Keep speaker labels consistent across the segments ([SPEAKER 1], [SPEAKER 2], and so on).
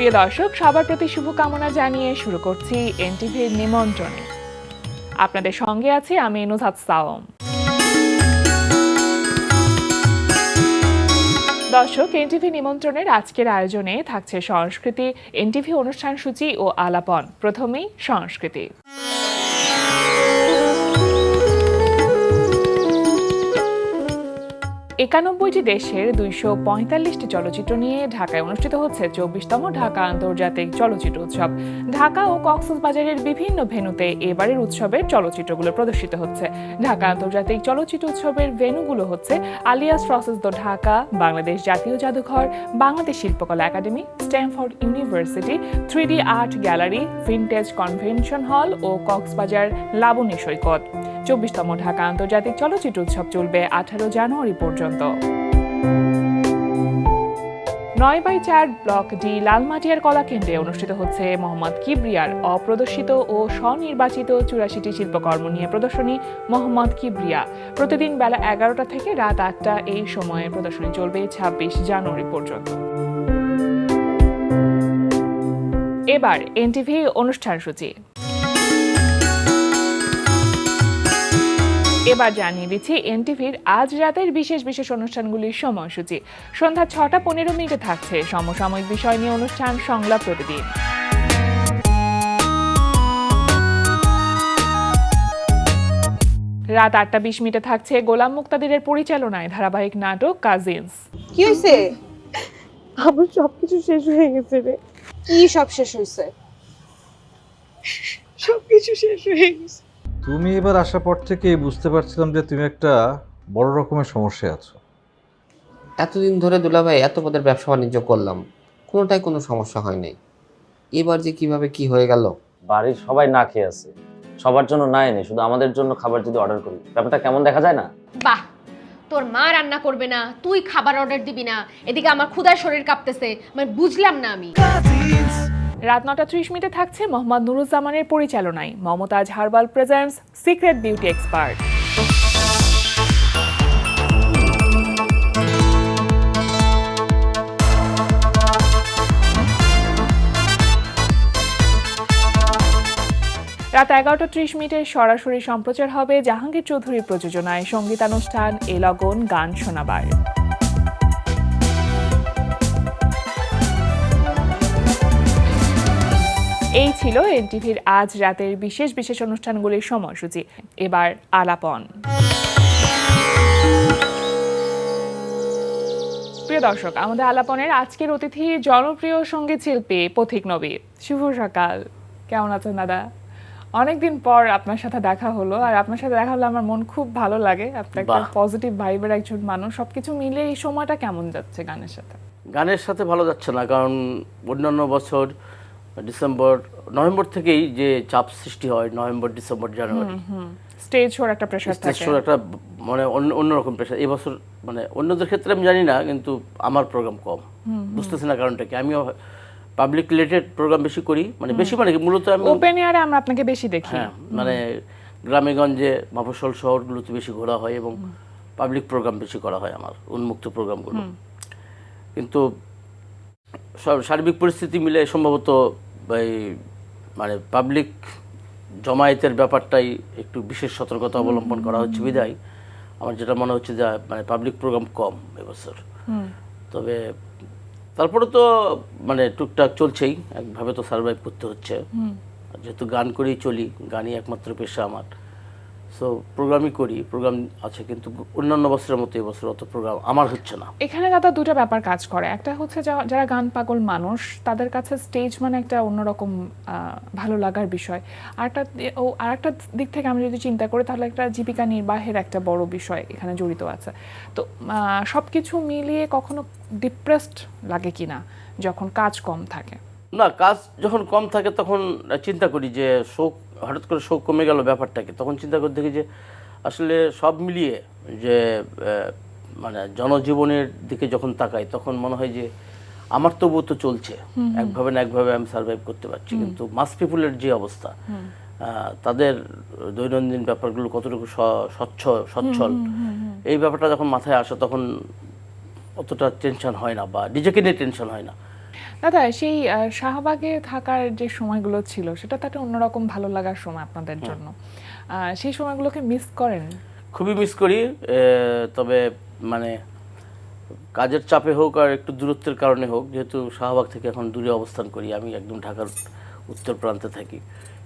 [SPEAKER 1] প্রিয় দর্শক, সবার প্রতি শুভকামনা জানিয়ে শুরু করছি এনটিভির নিমন্ত্রণে। আপনাদের সঙ্গে আছি আমি নুজহাত সাওম। দর্শক, এনটিভি নিমন্ত্রণের আজকের আয়োজনে থাকছে সংস্কৃতি, এনটিভি অনুষ্ঠান সূচি ও আলাপন। প্রথমেই সংস্কৃতি। ৯১টি দেশের ২৪৫টি চলচ্চিত্র নিয়ে ঢাকায় অনুষ্ঠিত হচ্ছে ২৪তম ঢাকা আন্তর্জাতিক চলচ্চিত্র উৎসব। ঢাকা ও কক্সবাজারের বিভিন্ন ভেন্যুতে এবারের উৎসবের চলচ্চিত্রগুলো প্রদর্শিত হচ্ছে। ঢাকা আন্তর্জাতিক চলচ্চিত্র উৎসবের ভেন্যুগুলো হচ্ছে Alliance Francaise the Dhaka, Bangladesh জাতীয় জাদুঘর, Bangladesh Shilpakala academy, Stamford University, 3D art gallery, vintage convention hall ও কক্সবাজার লাবণী সৈকত। ২৪তম ঢাকা আন্তর্জাতিক চলচ্চিত্র উৎসব চলবে ১৮ জানুয়ারি পর্যন্ত। ৯/৪ ব্লক ডি লালমাটিয়ার কলাকেন্দ্রে অনুষ্ঠিত হচ্ছে মোহাম্মদ কিবরিয়ার অপ্রদর্শিত ও স্বনির্বাচিত ৮৪টি শিল্পকর্ম নিয়ে প্রদর্শনী মোহাম্মদ কিবরিয়া। প্রতিদিন বেলা ১১টা থেকে রাত ৮টা এই সময়ে প্রদর্শনী চলবে ২৬ জানুয়ারি পর্যন্ত। এবার এনটিভি অনুষ্ঠান সূচি। এবার জানিয়ে দিচ্ছি এনটিভির আজ রাতের বিশেষ বিশেষ অনুষ্ঠানগুলির সময়সূচি। সন্ধ্যা ৬টা ১৫ থাকছে সমসাময়িক বিষয় নিয়ে অনুষ্ঠান সংলাপ প্রতিদিন। রাত ৮টা ২০ থাকছে গোলাম মুক্তাদিরের পরিচালনায় ধারাবাহিক নাটক কাজিনস।
[SPEAKER 2] কি হইছে?
[SPEAKER 3] আমার সবকিছু শেষ হয়ে গেছে রে।
[SPEAKER 2] কি সব শেষ হইছে?
[SPEAKER 3] সবকিছু শেষ হয়ে গেছে।
[SPEAKER 4] তুমি এবার আসার পর থেকেই বুঝতে পারছিলাম যে তুমি একটা বড় রকমের সমস্যায় আছো।
[SPEAKER 5] এতদিন ধরে দুলাভাই এত পদের ব্যবসা বাণিজ্য করলাম, কোনোটাই কোনো সমস্যা হয় নাই। এবার যে কিভাবে কি হয়ে গেল।
[SPEAKER 6] বাড়ির সবাই না খেয়ে আছে, সবার জন্য না এনে শুধু আমাদের জন্য খাবার যদি অর্ডার করি, ব্যাপারটা কেমন দেখা যায় না?
[SPEAKER 7] বাহ, তোর মা রান্না করবে না, তুই খাবার অর্ডার দিবি না, এদিকে আমার ক্ষুধায় শরীর কাঁপতেছে, মানে বুঝলাম না আমি।
[SPEAKER 1] রাত ৯টা ৩০ থাকছে মোহাম্মদ নুরুজ্জামানের পরিচালনায় Momtaz herbal presents secret beauty expert. রাত ১১টা ৩০ সরাসরি সম্প্রচার হবে জাহাঙ্গীর চৌধুরীর প্রযোজনায় সঙ্গীতানুষ্ঠান এ লগন গান শোনাবার। এই ছিল এনটিভির আজ রাতের বিশেষ বিশেষ অনুষ্ঠানগুলির সময়সূচি। এবার আলাপন। প্রিয় দর্শক, আমাদের আলাপনের আজকের অতিথি জনপ্রিয় সঙ্গীত শিল্পী পথিক নবী। শুভ সকাল, কেমন আছেন দাদা? অনেকদিন পর আপনার সাথে দেখা হলো, আর আপনার সাথে দেখা হলে আমার মন খুব ভালো লাগে। আপনি একটা পজিটিভ ভাইবের একজন মানুষ। সবকিছু মিলে এই সময়টা কেমন যাচ্ছে গানের সাথে?
[SPEAKER 8] গানের সাথে ভালো যাচ্ছে না, কারণ অন্যান্য বছর নভেম্বর থেকেই যে চাপ সৃষ্টি হয়, নভেম্বর ডিসেম্বর জানুয়ারি
[SPEAKER 1] স্টেজ শোর একটা প্রেসার থাকে,
[SPEAKER 8] স্টেজ শোর একটা মানে অন্যরকম প্রেসার। এই বছর মানে অন্যদের ক্ষেত্রে আমি জানি না, কিন্তু আমার প্রোগ্রাম কম, বুঝতেছি না কারণটা কি। আমিও পাবলিক রিলেটেড প্রোগ্রাম বেশি করি, মানে বেশি মানে মূলত আমি
[SPEAKER 1] ওপেন এয়ারে আমরা আপনাকে বেশি দেখি।
[SPEAKER 8] হ্যাঁ, মানে গ্রামে গঞ্জে মফস্বল শহরগুলোতে বেশি ঘোরা হয় এবং পাবলিক প্রোগ্রাম বেশি করা হয় আমার, উন্মুক্ত প্রোগ্রামগুলো। কিন্তু সব সার্বিক পরিস্থিতি মিলে সম্ভবত মানে পাবলিক জমায়েতের ব্যাপারটাই একটু বিশেষ সতর্কতা অবলম্বন করা হচ্ছে বিধায় আমার যেটা মনে হচ্ছে যে মানে পাবলিক প্রোগ্রাম কম এবছর। তবে তারপরে তো মানে টুকটাক চলছেই, একভাবে তো সার্ভাইভ করতে হচ্ছে, যেহেতু গান করেই চলি, গানই একমাত্র পেশা আমার। সো প্রোগ্রামই করি, প্রোগ্রাম আছে, কিন্তু অন্যান্য বছরের মতো এবছর অত প্রোগ্রাম আমার হচ্ছে না।
[SPEAKER 1] এখানে দাদা দুটো ব্যাপার কাজ করে। একটা হচ্ছে যারা গান পাগল মানুষ, তাদের কাছে স্টেজ মানে একটা অন্যরকম ভালো লাগার বিষয়। আর একটা দিক থেকে আমি যদি চিন্তা করি, তাহলে একটা জীবিকা নির্বাহের একটা বড় বিষয় এখানে জড়িত আছে। তো সবকিছু মিলিয়ে কখনো ডিপ্রেসড লাগে কিনা যখন কাজ কম থাকে?
[SPEAKER 8] না, কাজ যখন কম থাকে তখন চিন্তা করি যে শোক, হঠাৎ করে শোক কমে গেল ব্যাপারটাকে, তখন চিন্তা করে দেখি যে আসলে সব মিলিয়ে যে মানে জনজীবনের দিকে যখন তাকাই, তখন মনে হয় যে আমার তবুও তো চলছে, একভাবে না একভাবে আমি সার্ভাইভ করতে পারছি। কিন্তু মাস পিপুলের যে অবস্থা, তাদের দৈনন্দিন ব্যাপারগুলো কতটুকু সচ্ছল, এই ব্যাপারটা যখন মাথায় আসে তখন অতটা টেনশন হয় না, বা নিজেকে নিয়ে টেনশন হয় না।
[SPEAKER 1] দাদা সেই শাহবাগে থাকার যে সময়গুলো ছিল সেটা তো একটা অন্যরকম ভালো লাগার সময় আপনাদের জন্য। সেই সময়গুলোকে মিস করেন?
[SPEAKER 8] খুবই মিস করি, তবে মানে কাজের চাপে হোক আর একটু দূরত্বের কারণে হোক, যেহেতু শাহবাগ থেকে এখন দূরে অবস্থান করি, আমি একদম ঢাকার উত্তর প্রান্তে থাকি,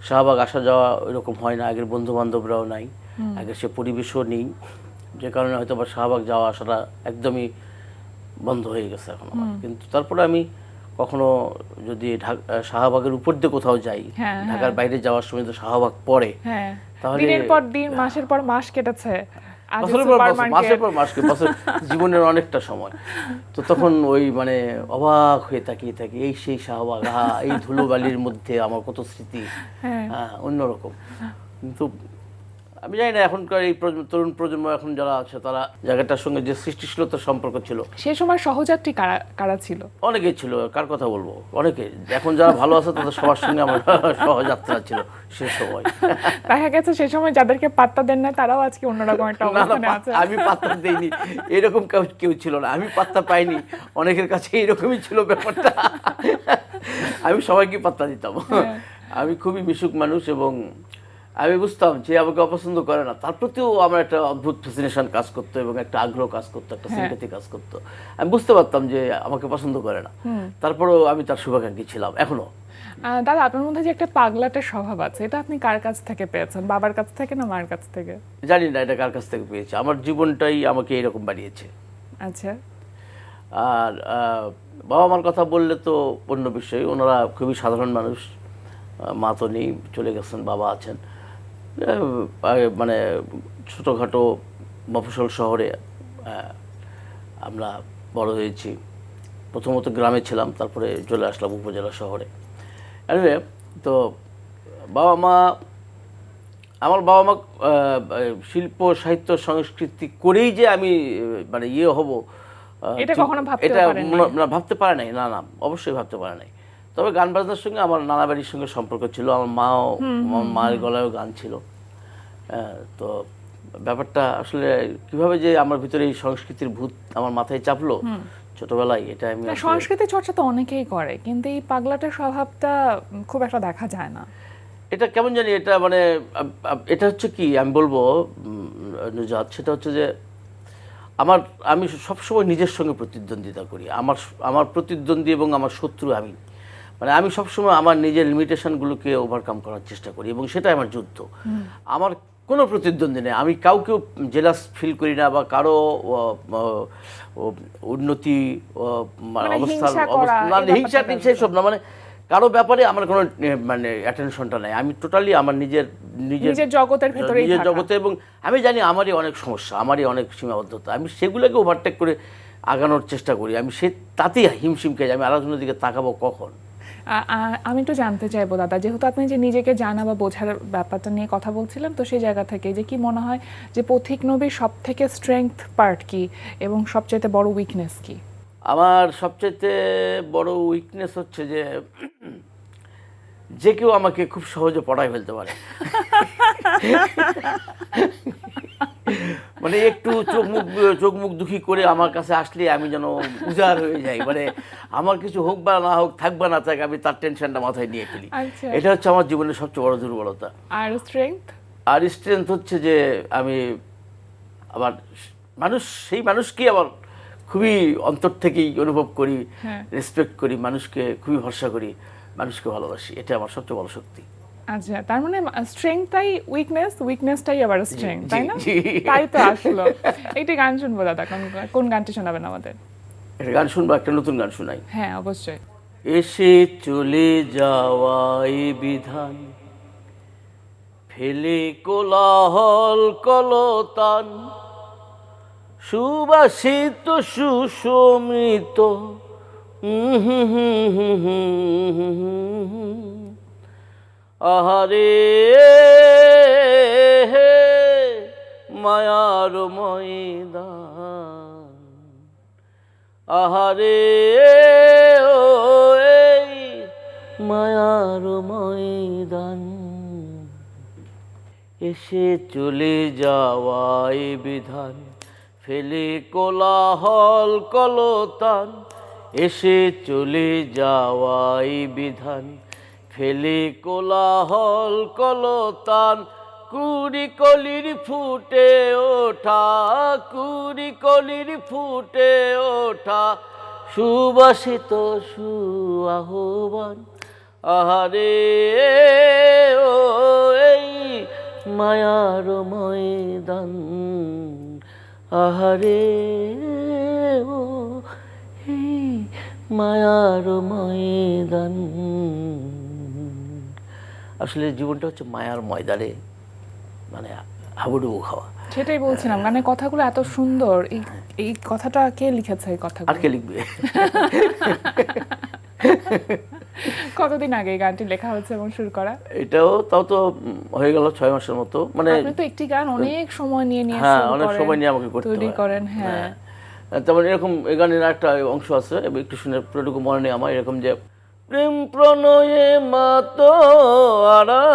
[SPEAKER 8] শাহবাগ আসা যাওয়া ওইরকম হয় না, আগের বন্ধু বান্ধবরাও নাই, আগের সে পরিবেশও নেই, যে কারণে হয়তো বা শাহবাগ যাওয়া আসাটা একদমই বন্ধ হয়ে গেছে এখন আমার। কিন্তু তারপরে আমি কখনো যদি শাহবাগের উপর দিয়ে কোথাও যাই, ঢাকার বাইরে যাওয়ার সময় তো শাহবাগ পড়ে, তাহলে
[SPEAKER 1] দিনের পর দিন মাসের পর মাস কেটেছে,
[SPEAKER 8] মাসের পর মাস, বছর জীবনের অনেকটা সময়, তো তখন ওই মানে অবাক হয়ে তাকিয়ে থাকি, এই সেই শাহবাগ, এই ধুলোবালির মধ্যে আমার কত স্মৃতি, অন্যরকম। কিন্তু আমি জানি না এখনকার এই তরুণ প্রজন্ম এখন যারা আছে তারা জায়গাটার সঙ্গে যে সৃষ্টিশীলতার সম্পর্ক ছিল,
[SPEAKER 1] সেই সময় সহযাত্রী কারা ছিল?
[SPEAKER 8] অনেকেই ছিল, কার কথা বলবো, অনেকে। এখন যারা ভালো আছে তাদের সবার সঙ্গে আমার সহযাত্রা ছিল সে সময়।
[SPEAKER 1] দেখা গেছে সে সময় যাদেরকে পাত্তা দেন না তারাও আজকে অন্যরকম একটা অবস্থানে আছে।
[SPEAKER 8] আমি পাত্তা দেইনি, এরকম কেউ ছিল না, আমি পাত্তা পাইনি, অনেকের কাছে এরকমই ছিল ব্যাপারটা। আমি সবাইকে পাত্তা দিতাম। আমি খুবই মিশুক মানুষ, এবং আমি বুঝতাম যে আমাকে অপছন্দ করে না তার প্রতিও আমার একটা অদ্ভুত ফ্যাসিনেশন কাজ করতো, এবং একটা আগ্রহ কাজ করতো, একটা সিম্প্যাথি কাজ করতো। আমি বুঝতে পারতাম যে আমাকে পছন্দ করে না, তারপরেও আমি তার শুভাকাঙ্ক্ষী ছিলাম এখনো।
[SPEAKER 1] দাদা, আপনার মধ্যে যে একটা পাগলাটের স্বভাব আছে, এটা আপনি কার কাছ থেকে পেয়েছেন? বাবার কাছ থেকে না মার কাছ থেকে?
[SPEAKER 8] জানি না এটা কার কাছ থেকে পেয়েছে, আমার জীবনটাই আমাকে এরকম বানিয়েছে।
[SPEAKER 1] আচ্ছা।
[SPEAKER 8] আর বাবা মার কথা বললে তো অন্য বিষয়, ওনারা খুবই সাধারণ মানুষ, মা তো নেই, চলে গেছেন, বাবা আছেন। মানে ছোটোখাটো মফস্বল শহরে আমরা বড় হয়েছি। প্রথমত গ্রামে ছিলাম, তারপরে চলে আসলাম উপজেলা শহরে। এনিওয়ে, তো আমার বাবা মা শিল্প সাহিত্য সংস্কৃতি করেই যে আমি মানে হব,
[SPEAKER 1] এটা কখনো
[SPEAKER 8] ভাবতে পারে নাই। না, অবশ্যই ভাবতে পারে নাই। তবে গান বাজনার সঙ্গে আমার নানা বাড়ির সঙ্গে সম্পর্ক ছিল, আমার মায়ের গলায়ও গান ছিল। তো ব্যাপারটা আসলে কিভাবে যে আমার ভিতরে এই সংস্কৃতির ভূত আমার মাথায় চাপলো ছোটবেলায়, এটা আমি
[SPEAKER 1] সংস্কৃতি চর্চা তো অনেকেই করে, কিন্তু এই পাগলাটের স্বভাবটা খুব একটা দেখা যায় না।
[SPEAKER 8] এটা কেমন জানি, এটা মানে এটা হচ্ছে কি আমি বলবো নুজাত, সেটা হচ্ছে যে আমি সবসময় নিজের সঙ্গে প্রতিদ্বন্দ্বিতা করি। আমার প্রতিদ্বন্দ্বী এবং আমার শত্রু আমি, মানে আমি সবসময় আমার নিজের লিমিটেশনগুলোকে ওভারকাম করার চেষ্টা করি, এবং সেটাই আমার যুদ্ধ। আমার কোনো প্রতিদ্বন্দ্বী নেই, আমি কাউকেও জেলাস ফিল করি না, বা কারো উন্নতি অবস্থান হিংসা টিংসা সব না, মানে কারো ব্যাপারে আমার কোনো মানে অ্যাটেনশনটা নাই। আমি টোটালি আমার নিজের
[SPEAKER 1] জগতের ভেতরে,
[SPEAKER 8] নিজের জগতে, এবং আমি জানি আমারই অনেক সমস্যা, আমারই অনেক সীমাবদ্ধতা, আমি সেগুলোকে ওভারটেক করে আগানোর চেষ্টা করি। আমি তাতেই হিমশিম খেয়ে যাই, আমি আলোচনার দিকে তাকাবো কখন।
[SPEAKER 1] আমি একটু জানতে চাইবো দাদা, যেহেতু আপনি যে নিজেকে জানা বা বোঝার ব্যাপারটা নিয়ে কথা বলছিলেন, তো সেই জায়গা থেকে যে কি মনে হয় যে পথিক নবীর সব থেকে স্ট্রেংথ পার্ট কি, এবং সবচেয়ে বড় উইকনেস কি?
[SPEAKER 8] আমার সবচেয়ে বড় উইকনেস হচ্ছে যে কেউ আমাকে খুব সহজে পড়ায় ফেলতে পারে। মানে একটু চোখ মুখ দুঃখী করে আমার কাছে আসলে আমি যেন উজাড় হয়ে যাই, মানে আমার কিছু হোক বা না হোক, থাক বা না থাক, আমি তার টেনশনটা মাথায় নিয়ে ফেলি। এটা হচ্ছে আমার জীবনের সবচেয়ে বড় দুর্বলতা।
[SPEAKER 1] আর
[SPEAKER 8] স্ট্রেংথ হচ্ছে যে আমি আবার সেই মানুষকে আবার খুবই অন্তর থেকেই অনুভব করি, রেসপেক্ট করি, মানুষকে খুবই ভরসা করি, মানুষকে ভালোবাসি, এটা আমার সবচেয়ে বড় শক্তি।
[SPEAKER 1] আচ্ছা, তার মানে স্ট্রেংথটাই উইকনেসটাই আবার স্ট্রেংথ, তাই না? তাই তো আসলো। একটি গান শুনবো দাদা, কোন গানটি শোনাবেন আমাদের?
[SPEAKER 8] একটা গান শুনবো, একটা নতুন গান শোনাই।
[SPEAKER 1] হ্যাঁ, অবশ্যই।
[SPEAKER 8] এসে চলে যাওয়াই বিধান, ফেলে কোলাহল কলতান, সুবাসিত সুশমিত আহারে মায়ার ময়দান, আহারে ও মায়ার ময়দান, এসে চলে যাওয়াই বিধান, ফেলে কোলাহল কলতান, এসে চলে যাওয়াই বিধান, ফেলে কোলাহল কলতান, কুড়ি কলির ফুটে ওঠা, কুড়ি কলির ফুটে ওঠা, সুবাসিত সুআহ্বান। আহারে ও এই মায়ার ময়দান, আহারে ও এই মায়ার ময়দান। আসলে জীবনটা হচ্ছে মায়ার ময়দানে মানে হাবুডুবু খাওয়া।
[SPEAKER 1] সেটাই বলছিলাম, গানের কথাগুলো এত সুন্দর। এই কথাটা কে লিখেছে? এই
[SPEAKER 8] আর
[SPEAKER 1] কথাগুলো
[SPEAKER 8] কে লিখবে?
[SPEAKER 1] কতদিন আগে এই গানটি লেখা হয়েছে এবং শুরু করা?
[SPEAKER 8] এটাও তাও তো হয়ে গেল 6 মাসের মতো। মানে
[SPEAKER 1] আপনি তো একটি গান অনেক সময় নিয়ে
[SPEAKER 8] হ্যাঁ,
[SPEAKER 1] শুরু
[SPEAKER 8] অনেক
[SPEAKER 1] করেন,
[SPEAKER 8] সময় নিয়ে আমাকে করতে
[SPEAKER 1] তৈরি
[SPEAKER 8] হয়।
[SPEAKER 1] করেন। হ্যাঁ,
[SPEAKER 8] তেমন এরকম এই গানের একটা অংশ আছে, একটু শুনে পুরোটুকু মনে নেই আমার। এরকম যে প্রেম প্রণয়ে মাতো আরা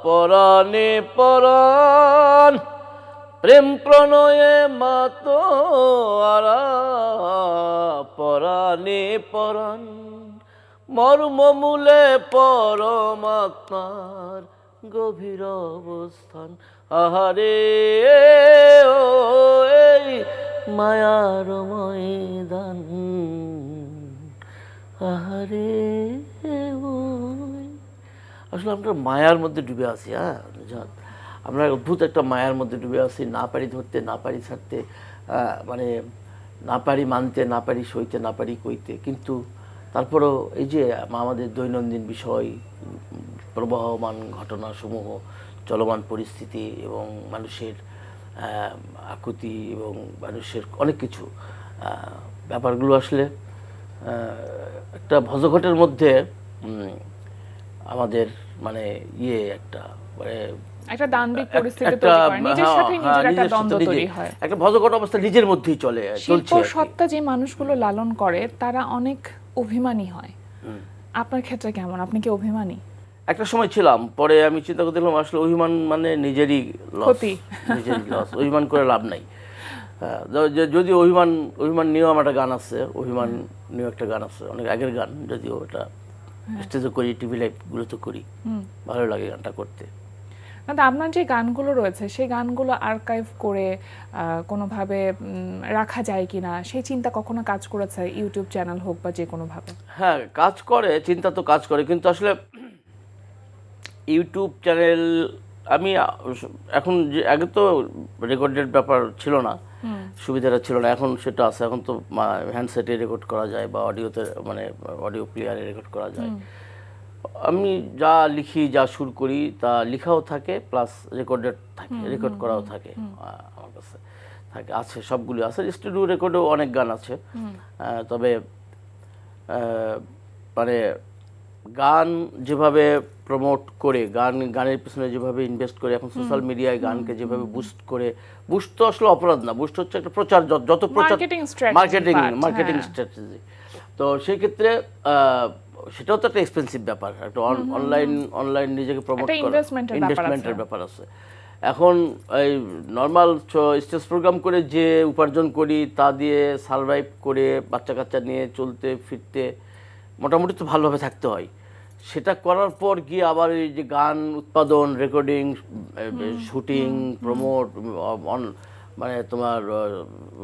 [SPEAKER 8] পরাণে পরাণ, প্রেম প্রণয়ে মাতো আরা পরাণে পরাণ, মর্মমূলে পরমাত্মার গভীর অবস্থান। আহারে ও এই মায়ার ময়দান, আহারে ও। আসলে আমরা মায়ার মধ্যে ডুবে আছি। হ্যাঁ, আমরা অদ্ভুত একটা মায়ার মধ্যে ডুবে আছি। না পারি ধরতে, না পারি ছাড়তে, মানে না পারি মানতে, না পারি সইতে, না পারি কইতে। কিন্তু তারপরেও এই যে আমাদের দৈনন্দিন বিষয়, প্রবাহমান ঘটনাসমূহ, চলমান পরিস্থিতি এবং মানুষের আকুতি এবং মানুষের অনেক কিছু ব্যাপারগুলো আসলে একটা ভজঘটের মধ্যে আমাদের মানে একটা মানে
[SPEAKER 1] একটা দান্দিক পরিস্থিতি তৈরি করে, নিজের সাথে নিজের একটা দ্বন্দ্ব তৈরি হয়।
[SPEAKER 8] একটা ভজঘট অবস্থা নিজের মধ্যেই
[SPEAKER 1] শিল্প
[SPEAKER 8] চলছে।
[SPEAKER 1] সত্তা যে মানুষগুলো লালন করে তারা অনেক অভিমানী হয়। আপনার ক্ষেত্রে কেমন? আপনি কি অভিমানী?
[SPEAKER 8] একটা সময় ছিলাম, পরে আমি চিন্তা করে দেখলাম আসলে অভিমান মানে নিজেরই লস,
[SPEAKER 1] ক্ষতি।
[SPEAKER 8] নিজেরই লস। অভিমান করে লাভ নাই। যদি অভিমান নিয়েও আমার একটা গান আছে, অভিমান নিয়েও একটা গান আছে, অনেক আগের গান, যদিও এটা স্টেজে করি, টিভি লাইভগুলোতে করি, ভালো লাগে গানটা করতে।
[SPEAKER 1] না, আপনার যে গানগুলো রয়েছে সেই গানগুলো আর্কাইভ করে কোনোভাবে রাখা যায় কিনা সেই চিন্তা কখনো কাজ করেছে? ইউটিউব চ্যানেল হোক বা যে কোনোভাবে?
[SPEAKER 8] হ্যাঁ, কাজ করে, চিন্তা তো কাজ করে, কিন্তু আসলে ইউটিউব চ্যানেল আমি এখন যে আগে তো রেকর্ডেড ব্যাপার ছিল না, সুবিধাটা ছিল না, এখন সেটা আছে। এখন তো হ্যান্ডসেটে রেকর্ড করা যায় বা অডিওতে মানে অডিও প্লেয়ারে রেকর্ড করা যায়। আমি যা লিখি, যা সুর করি তা লেখাও থাকে, প্লাস রেকর্ডেড থাকে, রেকর্ড করাও থাকে, আমার কাছে থাকে, আছে, সবগুলো আছে। স্টুডিও রেকর্ডেও অনেক গান আছে। তবে মানে গান যেভাবে প্রমোট করে, গানের পিছনে যেভাবে ইনভেস্ট করে, এখন সোশ্যাল মিডিয়ায় গানকে যেভাবে বুস্ট করে, বুস্ট তো আসলে অপরাধ না, বুস্ট হচ্ছে একটা প্রচার, যত প্রচার, মার্কেটিং স্ট্র্যাটেজি। তো সেই ক্ষেত্রে সেটাও তো একটা এক্সপেন্সিভ ব্যাপার, একটা অনলাইন নিজেকে প্রমোট করা, ইনভেস্টমেন্টের ব্যাপার আছে। এখন এই নর্মাল স্টেজ প্রোগ্রাম করে যে উপার্জন করি তা দিয়ে সারভাইভ করে বাচ্চা কাচ্চা নিয়ে চলতে ফিরতে মোটামুটি তো ভালোভাবে থাকতে হয়। সেটা করার পর গিয়ে আবার এই যে গান উৎপাদন, রেকর্ডিং, শুটিং, প্রমোট, মানে তোমার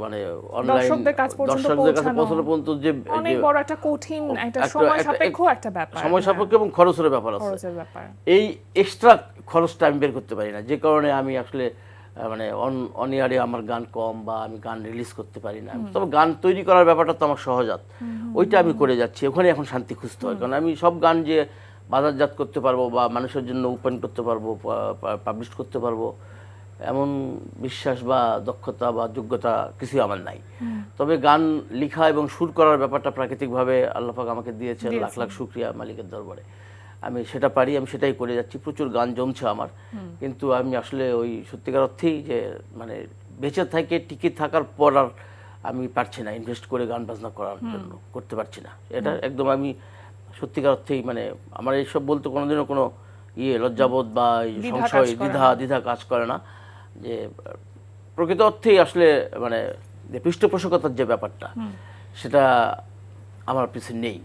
[SPEAKER 8] মানে অনলাইন
[SPEAKER 1] দর্শকদের কাছে
[SPEAKER 8] পৌঁছানো পর্যন্ত যে
[SPEAKER 1] অনেক বড় একটা কঠিন, একটা সময় সাপেক্ষ একটা ব্যাপার,
[SPEAKER 8] সময় সাপেক্ষ এবং খরচের ব্যাপার আছে। এই এক্সট্রা খরচটা আমি বের করতে পারি না, যে কারণে আমি আসলে মানে অন ইয়ারে আমার গান কম বা আমি গান রিলিজ করতে পারি না। তবে গান তৈরি করার ব্যাপারটা তো আমার সহজাত, ওইটা আমি করে যাচ্ছি, ওখানে এখন শান্তি খুঁজতে হয়। কারণ আমি সব গান যে বাজারজাত করতে পারবো বা মানুষের জন্য ওপেন করতে পারবো, পাবলিশ করতে পারবো, এমন বিশ্বাস বা দক্ষতা বা যোগ্যতা কিছুই আমার নাই। তবে গান লেখা এবং সুর করার ব্যাপারটা প্রাকৃতিকভাবে আল্লাহ পাক আমাকে দিয়েছেন, লাখ লাখ শুকরিয়া মালিকের দরবারে। আমি সেটা পারি, আমি সেটাই করে যাচ্ছি, প্রচুর গান জমছে আমার। কিন্তু আমি আসলে ওই সত্যিকার অর্থেই যে মানে বেঁচে থেকে টিকে থাকার পর আর আমি পারছি না ইনভেস্ট করে গান বাজনা করার জন্য, করতে পারছি না। এটা একদম আমি সত্যিকার অর্থেই মানে আমার এইসব বলতে কোনোদিনও কোনো লজ্জাবোধ বা সংশয়, দ্বিধা কাজ করে না। যে প্রকৃত অর্থেই আসলে মানে যে পৃষ্ঠপোষকতার যে ব্যাপারটা, সেটা আমার পিছে নেই।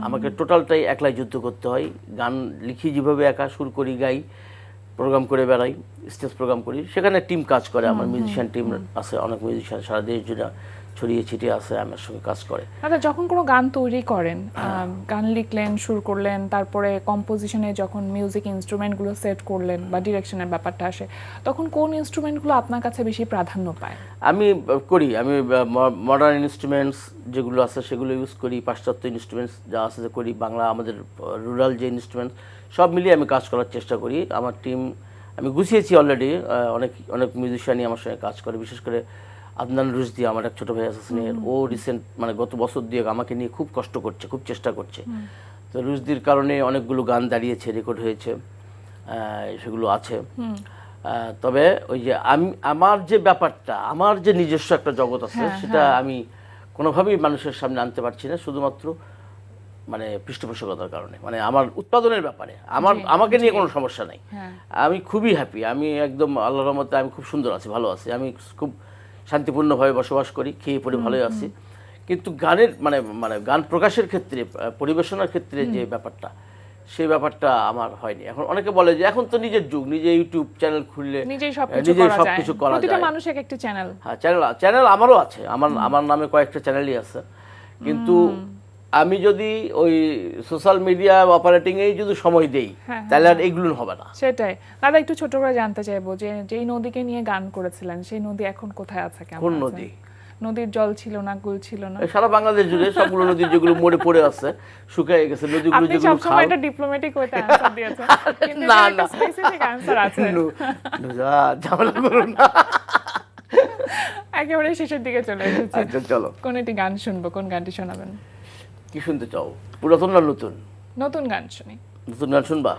[SPEAKER 8] আমাকে টোটালটাই একলাই যুদ্ধ করতে হয়। গান লিখি যেভাবে, একা সুর করি, গাই, প্রোগ্রাম করে বেড়াই, স্টেজ প্রোগ্রাম করি, সেখানে টিম কাজ করে। আমার মিউজিশিয়ান টিম আছে, অনেক মিউজিশিয়ান সারা দেশ জুড়ে ছড়িয়ে ছিটিয়ে আছে, আমার সঙ্গে কাজ করে।
[SPEAKER 1] দাদা, যখন কোনো গান তৈরি করেন, গান লিখলেন, সুর করলেন, তারপরে কম্পোজিশনে যখন মিউজিক ইনস্ট্রুমেন্টগুলো সেট করলেন বা ডিরেকশনের ব্যাপারটা আসে, তখন কোন ইনস্ট্রুমেন্টগুলো আপনার কাছে বেশি প্রাধান্য পায়?
[SPEAKER 8] আমি মডার্ন ইনস্ট্রুমেন্টস যেগুলো আছে সেগুলো ইউজ করি, পাশ্চাত্য ইনস্ট্রুমেন্টস যা আছে যে করি, বাংলা আমাদের রুরাল যে ইনস্ট্রুমেন্টস সব মিলিয়ে আমি কাজ করার চেষ্টা করি। আমার টিম আমি গুছিয়েছি অলরেডি, অনেক মিউজিশিয়ানই আমার সঙ্গে কাজ করে, বিশেষ করে আদনান রুশদি, আমার এক ছোটো ভাই আছে স্নেহের, ও রিসেন্ট মানে গত বছর দিয়ে আমাকে নিয়ে খুব কষ্ট করছে, খুব চেষ্টা করছে। তো রুশদির কারণে অনেকগুলো গান দাঁড়িয়েছে, রেকর্ড হয়েছে, সেগুলো আছে। তবে ওই যে আমার যে ব্যাপারটা, আমার যে নিজস্ব একটা জগৎ আছে, সেটা আমি কোনোভাবেই মানুষের সামনে আনতে পারছি না, শুধুমাত্র মানে পৃষ্ঠপোষকতার কারণে। মানে আমার উৎপাদনের ব্যাপারে আমাকে নিয়ে কোনো সমস্যা নেই, আমি খুবই হ্যাপি, আমি একদম আল্লাহর রহমতে আমি খুব সুন্দর আছি, ভালো আছি, আমি খুব শান্তিপূর্ণভাবে বসবাস করি, খেয়ে পরে ভালোই আছি। কিন্তু গানের মানে মানে গান প্রকাশের ক্ষেত্রে, পরিবেশনার ক্ষেত্রে যে ব্যাপারটা, সেই ব্যাপারটা আমার হয়নি। এখন অনেকে বলে যে এখন তো নিজের যুগ, নিজে ইউটিউব চ্যানেল খুললে
[SPEAKER 1] নিজেই
[SPEAKER 8] সবকিছু করা যায়,
[SPEAKER 1] প্রতিটা মানুষের একটা চ্যানেল।
[SPEAKER 8] হ্যাঁ, চ্যানেল আমারও আছে, আমার নামে কয়েকটা চ্যানেলই আছে। কিন্তু আমি যদি ওই সোশ্যাল মিডিয়া অপারেটিংয়েই যদি সময় দেই, তাহলে আর এগুলো হবে না।
[SPEAKER 1] সেটাই। দাদা, একটু ছোট করে জানতে চাইবো যে যেই নদীকে নিয়ে গান করেছিলেন, সেই নদী এখন কোথায় আছে, কেমন
[SPEAKER 8] কোন
[SPEAKER 1] আছে?
[SPEAKER 8] নদী?
[SPEAKER 1] নদীর জল ছিল না, কুল ছিল না?
[SPEAKER 8] সারা বাংলাদেশ জুড়ে সবগুলো নদী যেগুলো মরে পড়ে আছে, শুকিয়ে গেছে নদীগুলো,
[SPEAKER 1] আপনি
[SPEAKER 8] যেগুলো
[SPEAKER 1] সবসময় এটা ডিপ্লোম্যাটিক ওয়েতে অ্যানসার দিয়েছেন, কিন্তু
[SPEAKER 8] না,
[SPEAKER 1] এর একটা স্পেসিফিক অ্যানসার আছে।
[SPEAKER 8] ঝামেলা করুন না।
[SPEAKER 1] একেবারে শেষের দিকে চলে এসেছি।
[SPEAKER 8] আচ্ছা, চলো
[SPEAKER 1] কোন একটি গান শুনবো, কোন গানটি শোনাবেন?
[SPEAKER 8] কি শুনতে চাও, পুরাতন না নতুন?
[SPEAKER 1] নতুন গান শুনি।
[SPEAKER 8] নতুন গান শুনবা?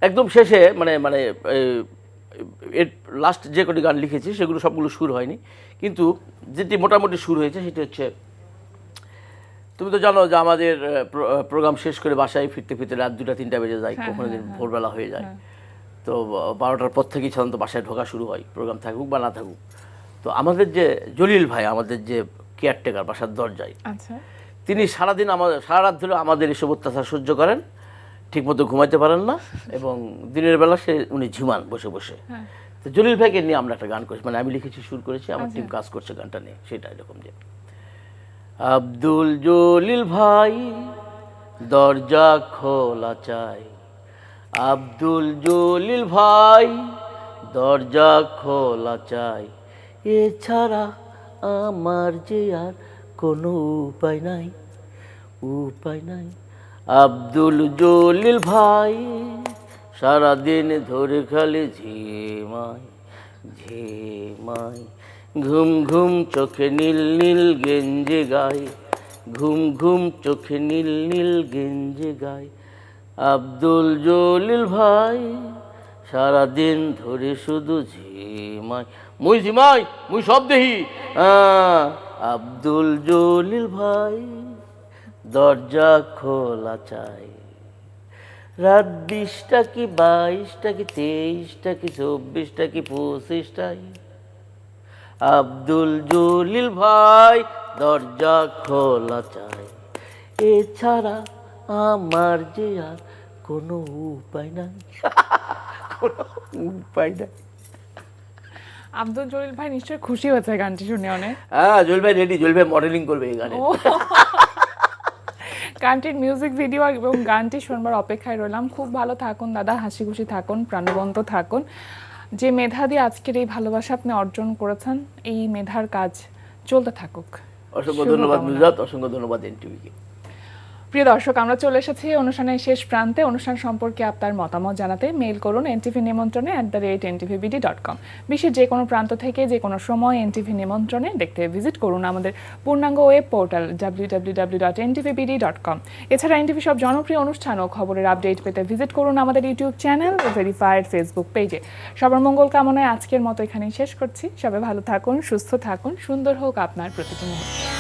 [SPEAKER 8] একদম শেষে মানে মানে এর লাস্ট যে কটি গান লিখেছি সেগুলো সবগুলো সুর হয়নি, কিন্তু যেটি মোটামুটি সুর হয়েছে সেটি হচ্ছে, তুমি তো জানো যে আমাদের প্রোগ্রাম শেষ করে বাসায় ফিরতে ফিরতে রাত 2টা-3টা বেজে যায়, কখনো দিন ভোরবেলা হয়ে যায়। তো 12টার পর থেকেই সাধারণত বাসায় ঢোকা শুরু হয়, প্রোগ্রাম থাকুক বা না থাকুক। তো আমাদের যে জলিল ভাই, আমাদের যে কেয়ারটেকার বাসার দরজায়,
[SPEAKER 1] আচ্ছা,
[SPEAKER 8] তিনি সারাদিন সারা রাত ধরে আমাদের এসব অত্যাচার সহ্য করেন, ঠিকমতো ঘুমাইতে পারেন না, এবং দিনের বেলা উনি ঝিমান বসে বসে। তো জলিল ভাইকে নিয়ে আমরা একটা গান করেছি, মানে আমি লিখেছি, সুর করেছি, আমার টিম কাজ করছে গানটা নিয়ে। সেটা এরকম যে, আব্দুল জলিল ভাই দরজা খোলা চাই, আব্দুল জলিল ভাই দরজা খোলা চাই, এছাড়া আমার যে আর কোনো উপায় নাই, উপায় নাই। আব্দুল জলিল ভাই সারাদিন ধরে খালি ঝিমাই, ঝিমাই, ঘুম ঘুম চোখে নীল নীল গেঞ্জে গায়, ঘুম ঘুম চোখে নীল নীল গেঞ্জে গায়। আব্দুল জলিল ভাই সারাদিন ধরে শুধু ঝিমাই, মুই ঝিমাই, মুই সব দেহি। আব্দুল জলিল ভাই দরজা খোলা চাই, রাত 20টা কি 22টা কি 23টা কি 24টা কি 25টাই, আব্দুল জলিল ভাই দরজা খোলা চাই, এছাড়া আমার যে আর কোনো উপায় নাই, কোনো উপায় নাই।
[SPEAKER 1] আব্দুল জলিল ভাই নিশ্চয়ই খুশি হয়েছে গানটি শুনে অনেক।
[SPEAKER 8] হ্যাঁ, জলিল ভাই রেডি, জলিল ভাই মডেলিং করবে এই গানে।
[SPEAKER 1] গানটির মিউজিক ভিডিও এবং গানটি শুনবার অপেক্ষায় রইলাম। খুব ভালো থাকুন দাদা, হাসি খুশি থাকুন, প্রাণবন্ত থাকুন। যে মেধা দিয়ে আজকের এই ভালোবাসা আপনি অর্জন করেছেন, এই মেধার কাজ চলতে থাকুক।
[SPEAKER 8] অসংখ্য ধন্যবাদ নুজাত, অসংখ্য ধন্যবাদ এনটিভিকে।
[SPEAKER 1] প্রিয় দর্শক, আমরা চলে এসেছি অনুষ্ঠানের শেষ প্রান্তে। অনুষ্ঠান সম্পর্কে আপনার মতামত জানাতে মেইল করুন এনটিভি নিমন্ত্রণে @ntvbd.com। বিশ্বের যে কোনো প্রান্ত থেকে যে কোনো সময় এনটিভি নিমন্ত্রণে দেখতে ভিজিট করুন আমাদের পূর্ণাঙ্গ ওয়েব পোর্টাল www.ntvbd.com। এছাড়া এনটিভি সব জনপ্রিয় অনুষ্ঠান ও খবরের আপডেট পেতে ভিজিট করুন আমাদের ইউটিউব চ্যানেল ও ভেরিফাইড ফেসবুক পেজে। সবার মঙ্গল কামনায় আজকের মতো এখানেই শেষ করছি। সবাই ভালো থাকুন, সুস্থ থাকুন, সুন্দর হোক আপনার প্রতিটি মুহূর্ত।